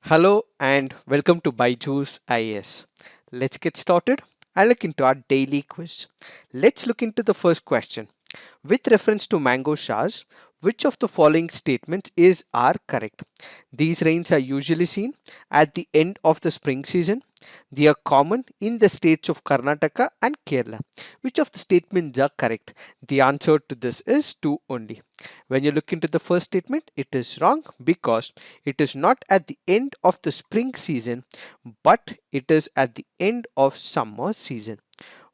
Hello and welcome to Byju's IAS. Let's get started and look into our daily quiz. Let's look into the first question. With reference to mango showers, which of the following statements are correct? These rains are usually seen at the end of the spring season. They are common in the states of Karnataka and Kerala. Which of the statements are correct? The answer to this is 2 only. When you look into the first statement, it is wrong because it is not at the end of the spring season, but it is at the end of summer season.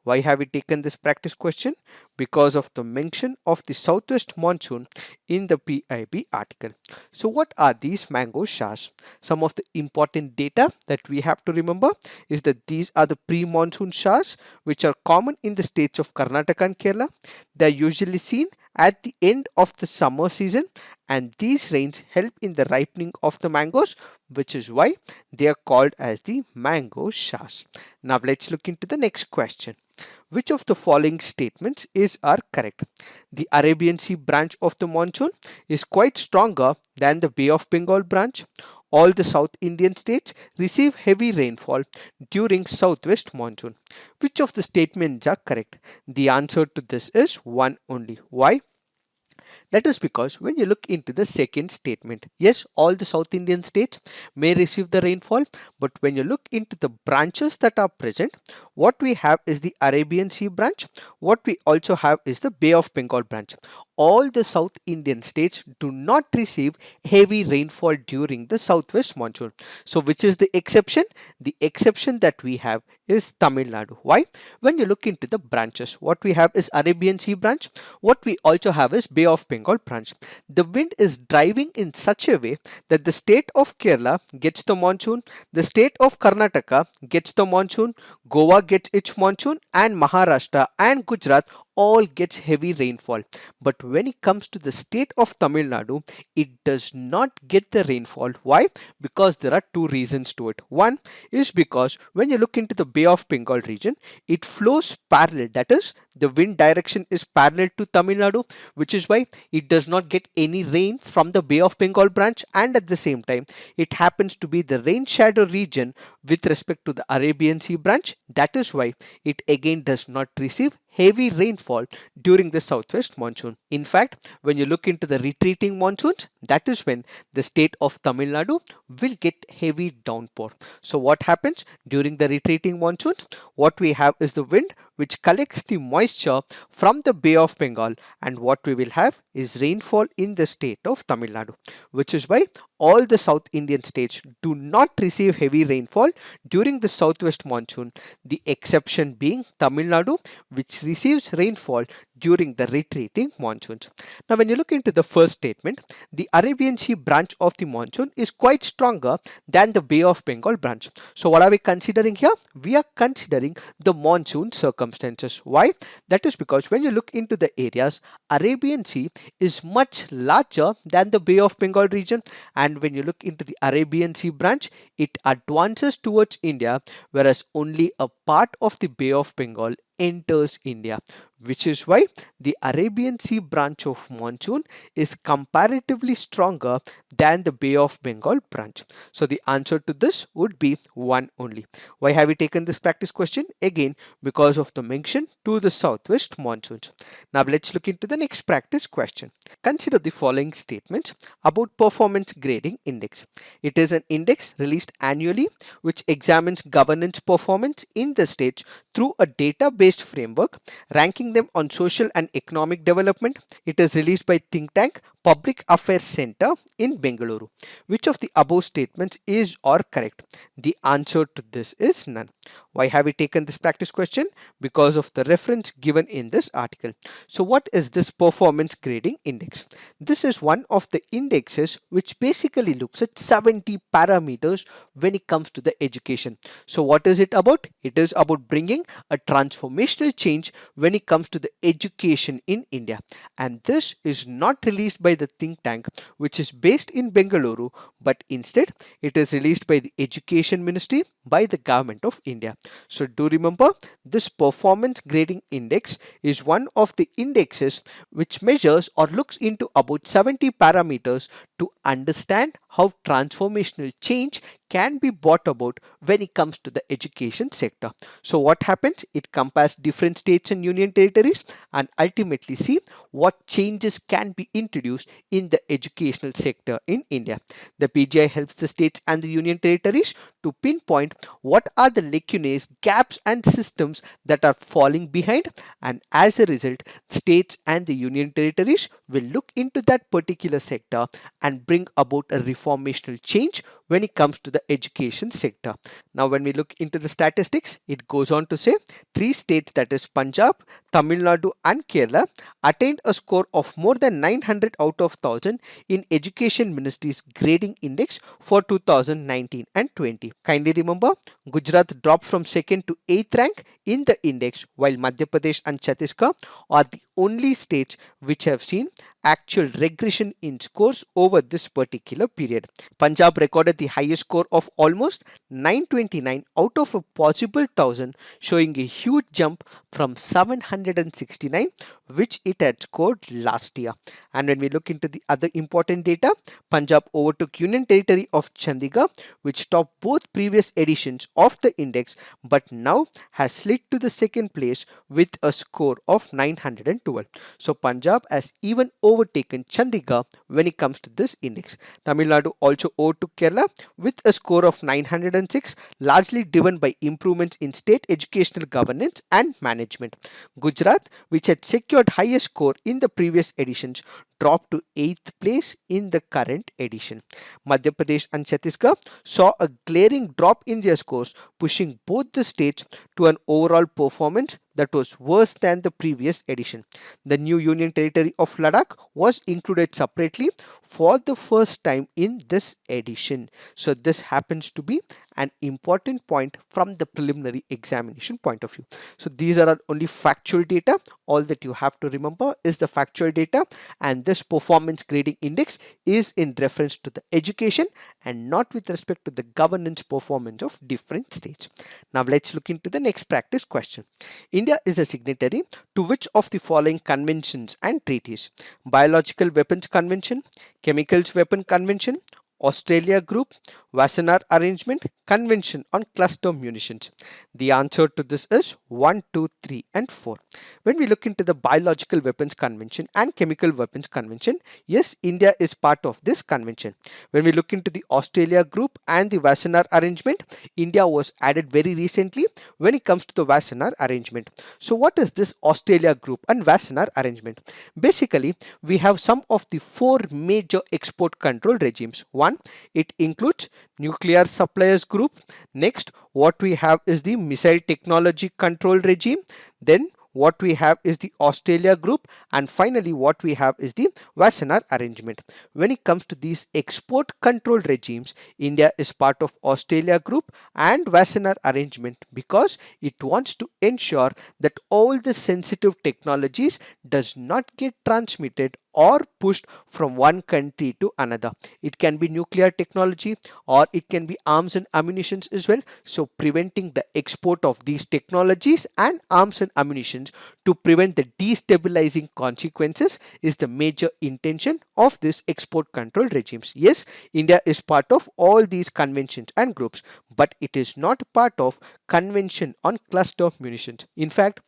Why have we taken this practice question? Because of the mention of the southwest monsoon in the PIB article. So what are these mango showers? Some of the important data that we have to remember is that these are the pre-monsoon showers which are common in the states of Karnataka and Kerala. They are usually seen at the end of the summer season, and these rains help in the ripening of the mangoes, which is why they are called as the mango showers. Now let's look into the next question. Which of the following statements are correct? The Arabian Sea branch of the monsoon is quite stronger than the Bay of Bengal branch. All the South Indian states receive heavy rainfall during southwest monsoon. Which of the statements are correct? The answer to this is one only. Why? That is because when you look into the second statement, yes, all the South Indian states may receive the rainfall, but when you look into the branches that are present, what we have is the Arabian Sea branch, what we also have is the Bay of Bengal branch. All the South Indian states do not receive heavy rainfall during the southwest monsoon. So, which is the exception? The exception that we have is Tamil Nadu. Why? When you look into the branches, what we have is Arabian Sea branch, what we also have is Bay of Bengal branch. The wind is driving in such a way that the state of Kerala gets the monsoon, the state of Karnataka gets the monsoon, Goa gets its monsoon, and Maharashtra and Gujarat all gets heavy rainfall. But when it comes to the state of Tamil Nadu, it does not get the rainfall. Why? Because there are two reasons to it. One is because when you look into the Bay of Bengal region, it flows parallel. That is, the wind direction is parallel to Tamil Nadu, which is why it does not get any rain from the Bay of Bengal branch, and at the same time, it happens to be the rain shadow region with respect to the Arabian Sea branch. That is why it again does not receive heavy rainfall during the southwest monsoon. In fact, when you look into the retreating monsoons, that is when the state of Tamil Nadu will get heavy downpour. So what happens during the retreating monsoons? What we have is the wind which collects the moisture from the Bay of Bengal, and what we will have is rainfall in the state of Tamil Nadu, which is why all the South Indian states do not receive heavy rainfall during the southwest monsoon, the exception being Tamil Nadu, which receives rainfall during the retreating monsoons. Now, when you look into the first statement, the Arabian Sea branch of the monsoon is quite stronger than the Bay of Bengal branch. So, what are we considering here? We are considering the monsoon circumstances. Why? That is because when you look into the areas, Arabian Sea is much larger than the Bay of Bengal region, and when you look into the Arabian Sea branch, it advances towards India, whereas only a part of the Bay of Bengal enters India, which is why the Arabian Sea branch of monsoon is comparatively stronger than the Bay of Bengal branch. So the answer to this would be one only. Why have we taken this practice question? Again, because of the mention to the southwest monsoons. Now let's look into the next practice question. Consider the following statements about performance grading index. It is an index released annually which examines governance performance in the states through a data-based framework, ranking them on social and economic development. It is released by think tank Public Affairs Center in Bengaluru. Which of the above statements is or correct? The answer to this is none. Why have we taken this practice question? Because of the reference given in this article. So what is this performance grading index? This is one of the indexes which basically looks at 70 parameters when it comes to the education. So what is it about? It is about bringing a transformational change when it comes to the education in India. And this is not released by the think tank which is based in Bengaluru, but instead it is released by the Education Ministry by the Government of India. So do remember, this performance grading index is one of the indexes which measures or looks into about 70 parameters to understand how transformational change can be brought about when it comes to the education sector. So what happens? It compares different states and union territories and ultimately see what changes can be introduced in the educational sector in India. The PGI helps the states and the union territories to pinpoint what are the lacunae, gaps and systems that are falling behind, and as a result states and the union territories will look into that particular sector and bring about a reformational change when it comes to the education sector. Now when we look into the statistics, it goes on to say three states, that is Punjab, Tamil Nadu and Kerala, attained a score of more than 900 out of 1000 in Education Ministry's grading index for 2019 and 20. Kindly remember, Gujarat dropped from 2nd to 8th rank in the index, while Madhya Pradesh and Chhattisgarh are the only states which have seen actual regression in scores over this particular period. Punjab recorded the highest score of almost 929 out of a possible 1000, showing a huge jump from 769 which it had scored last year. And when we look into the other important data, Punjab overtook Union Territory of Chandigarh, which topped both previous editions of the index but now has slid to the second place with a score of 912. So Punjab has even overtaken Chandigarh when it comes to this index. Tamil Nadu also overtook Kerala with a score of 906, largely driven by improvements in state educational governance and management. Gujarat, which had secured highest score in the previous editions, dropped to 8th place in the current edition. Madhya Pradesh and Chhattisgarh saw a glaring drop in their scores, pushing both the states to an overall performance that was worse than the previous edition. The new Union Territory of Ladakh was included separately for the first time in this edition. So this happens to be an important point from the preliminary examination point of view. So these are only factual data. All that you have to remember is the factual data, and this performance grading index is in reference to the education and not with respect to the governance performance of different states. Now let's look into the next practice question. India is a signatory to which of the following conventions and treaties? Biological Weapons Convention, Chemicals Weapon Convention, Australia Group, Wassenaar Arrangement, Convention on Cluster Munitions. The answer to this is 1, 2, 3 and 4. When we look into the Biological Weapons Convention and Chemical Weapons Convention, yes, India is part of this convention. When we look into the Australia Group and the Wassenaar Arrangement, India was added very recently when it comes to the Wassenaar Arrangement. So what is this Australia Group and Wassenaar Arrangement? Basically, we have some of the four major export control regimes. One, it includes Nuclear Suppliers Group. Next, what we have is the Missile Technology Control Regime. Then what we have is the Australia Group, and finally what we have is the Wassenaar Arrangement. When it comes to these export control regimes, India is part of Australia Group and Wassenaar Arrangement because it wants to ensure that all the sensitive technologies does not get transmitted or pushed from one country to another. It can be nuclear technology or it can be arms and ammunitions as well. So preventing the export of these technologies and arms and ammunitions to prevent the destabilizing consequences is the major intention of this export control regimes. Yes, India is part of all these conventions and groups, but it is not part of Convention on Cluster Munitions. In fact,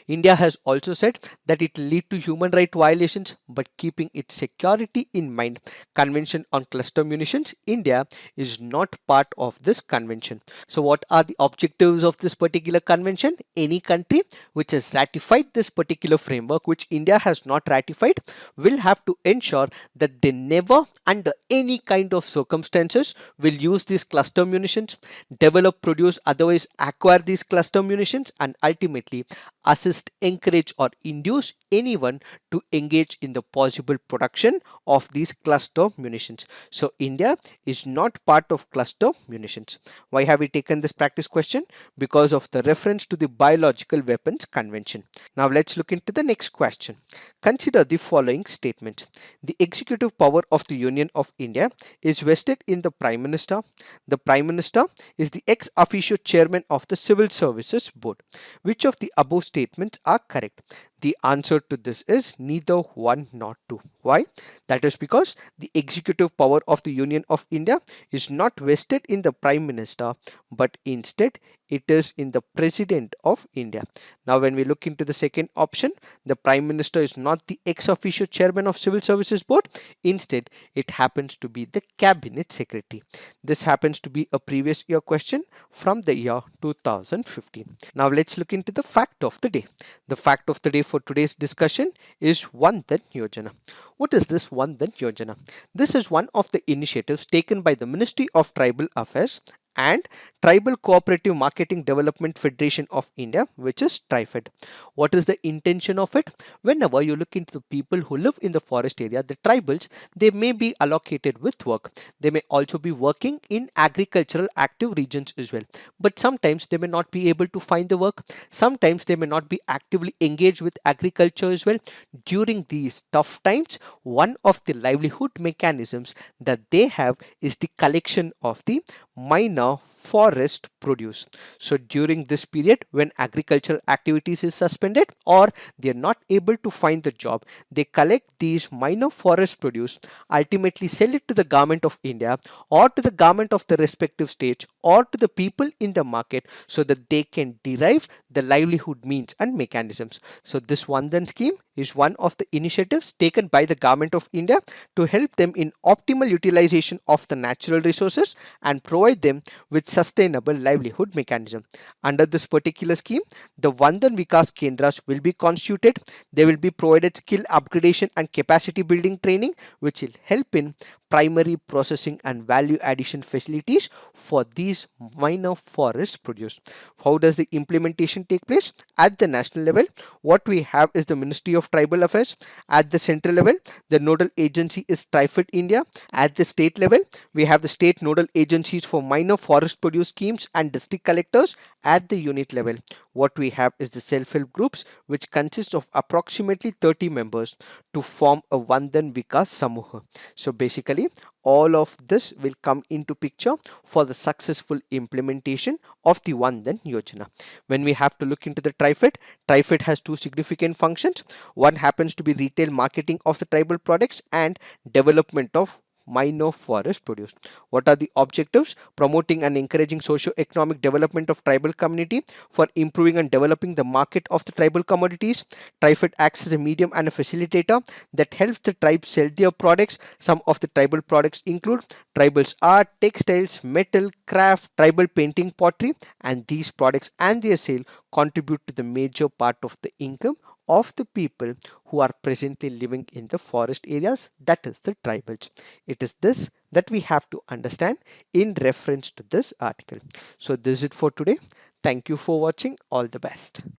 India has also said that it will lead to human right violations, but keeping its security in mind. Convention on Cluster Munitions, India is not part of this convention. So what are the objectives of this particular convention? Any country which has ratified this particular framework, which India has not ratified, will have to ensure that they never under any kind of circumstances will use these cluster munitions, develop, produce, otherwise acquire these cluster munitions, and ultimately assist, encourage or induce anyone to engage in the possible production of these cluster munitions. So India is not part of cluster munitions. Why have we taken this practice question? Because of the reference to the Biological Weapons Convention. Now let's look into the next question. Consider the following statement. The executive power of the Union of India is vested in the Prime Minister. The Prime Minister is the ex officio chairman of the Civil Services Board. Which of the above statements are correct? The answer to this is neither one nor two. Why? That is because the executive power of the Union of India is not vested in the Prime Minister, but instead it is in the President of India. Now, when we look into the second option, the Prime Minister is not the ex officio chairman of Civil Services Board. Instead, it happens to be the Cabinet Secretary. This happens to be a previous year question from the year 2015. Now, let's look into the fact of the day. The fact of the day for today's discussion is Vandan Yojana. What is this Vandan Yojana? This is one of the initiatives taken by the Ministry of Tribal Affairs and Tribal Cooperative Marketing Development Federation of India, which is TriFed. What is the intention of it? Whenever you look into the people who live in the forest area, the tribals, they may be allocated with work. They may also be working in agricultural active regions as well. But sometimes they may not be able to find the work. Sometimes they may not be actively engaged with agriculture as well. During these tough times, one of the livelihood mechanisms that they have is the collection of the minor forest produce. So during this period when agricultural activities is suspended or they are not able to find the job, they collect these minor forest produce, ultimately sell it to the government of India or to the government of the respective states or to the people in the market so that they can derive the livelihood means and mechanisms. So this Vandan scheme is one of the initiatives taken by the government of India to help them in optimal utilization of the natural resources and provide them with sustainable livelihood mechanism. Under this particular scheme, the Vandan Vikas Kendras will be constituted. They will be provided skill upgradation and capacity building training, which will help in primary processing and value addition facilities for these minor forest produce. How does the implementation take place? At the national level, what we have is the Ministry of Tribal Affairs. At the central level, the nodal agency is TriFed India. At the state level, we have the state nodal agencies for minor forest produce schemes and district collectors. At the unit level, what we have is the self-help groups, which consist of approximately 30 members to form a Vandan Vikas Samuha. So basically, all of this will come into picture for the successful implementation of the Vandan Yojana. When we have to look into the TriFed, TriFed has two significant functions. One happens to be retail marketing of the tribal products and development of minor forest produce. What are the objectives? Promoting and encouraging socio-economic development of tribal community for improving and developing the market of the tribal commodities. TriFed acts as a medium and a facilitator that helps the tribe sell their products. Some of the tribal products include tribals art, textiles, metal, craft, tribal painting, pottery, and these products and their sale contribute to the major part of the income of the people who are presently living in the forest areas, that is the tribals. It is this that we have to understand in reference to this article. So this is it for today. Thank you for watching. All the best.